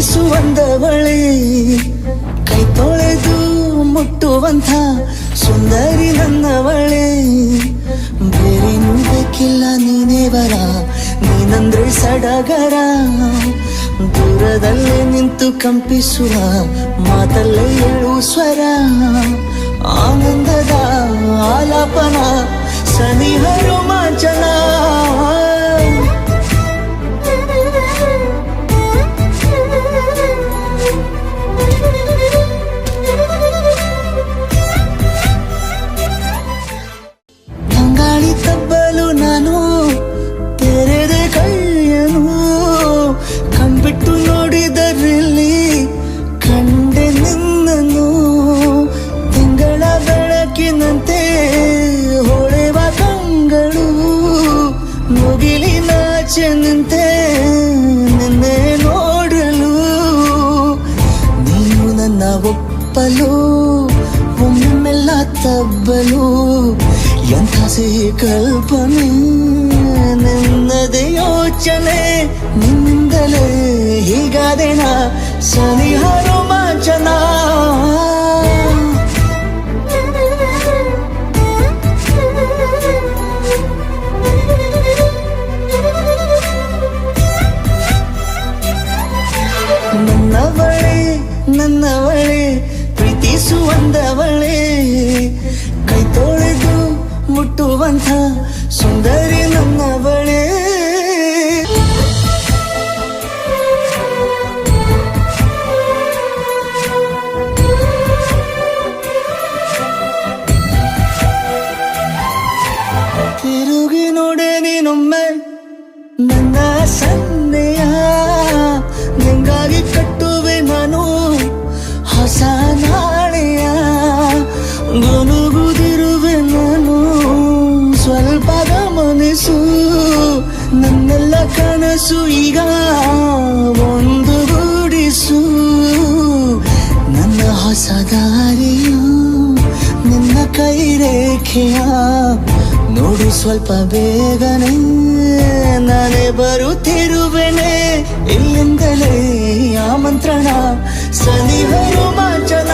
ಪ್ರೀತಿಸುವಂದವಳೆ ಕೈ ತೊಳೆದು ಮುಟ್ಟುವಂಥ ಸುಂದರಿ ನನ್ನವಳೆ. ಬೇರೇನೂ ಬೇಕಿಲ್ಲ ನೀನೇ ಬರ, ನೀನಂದ್ರೆ ಸಡಗರ. ದೂರದಲ್ಲೇ ನಿಂತು ಕಂಪಿಸುವ ಮಾತಲ್ಲೇ ಏಳು ಸ್ವರ. ಆನಂದದ ಆಲಾಪನ ಸನಿಹ ರೋಮಾಂಚನ. ತಂಗಾಳಿ ತಬ್ಬಲು ನಾನು ತೆರೆದೆ ಕೈಯನು, ಕಣ್ಬಿಟ್ಟು ನೋಡಿದರಲ್ಲಿ ಕಂಡೆ ನಿನ್ನನು. ತಿಂಗಳ ಬೆಳಕಿನಂತೆ ಹೊಳೆವ ಕಂಗಳು, ಮುಗಿಲಿನಾಚೆ ನಿಂತೆ ನಿನ್ನೆ ನೋಡಲು. ನೀನು ನನ್ನ ಒಪ್ಪಲು ಒಮ್ಮೆಲ್ಲ ತಬ್ಬಲು, ಎಂಥ ಸಿಹಿ ಕಲ್ಪನೆ ನಿನ್ನದೇ ಯೋಚನೆ. ನಿನ್ನಿಂದಲೇ ಹೀಗಾದೆನ ಸನಿಹ ರೋಮಾಂಚನ. ನನ್ನವಳೆ ನನ್ನವಳೆ ಪ್ರೀತಿಸುವಂದವಳೆ, ಕೈ ತೊಳೆದು ಮುಟ್ಟುವಂಥ ಸುಂದರಿ ನನ್ನವಳೆ. ತಿರುಗಿ ನೋಡೆ ನೀನೊಮ್ಮೆ ನನ್ನ ಸನ್ನೆಯ, ನಿಂಗಾಗಿ ಕಟ್ಟುವೆ ನಾನು ಹೊಸ ನಾಳೆಯ. ಗುನುಗುದಿರುವೆ ನಾನು ಸ್ವಲ್ಪ ಗಮನಿಸು, ನನ್ನೆಲ್ಲ ಕನಸು ಈಗ ಒಂದು ಗೂಡಿಸು. ನನ್ನ ಹೊಸ ದಾರಿಯು ನಿನ್ನ ಕೈ ರೇಖೆಯ ನೋಡು ಸ್ವಲ್ಪ ಬೇಗನೆ. ನಾನೇ ಬರುತ್ತಿರುವೆನೆ ಇಲ್ಲಿಂದಲೇ ಆಮಂತ್ರಣ ಸನಿಹ ರೋಮಾಂಚನ.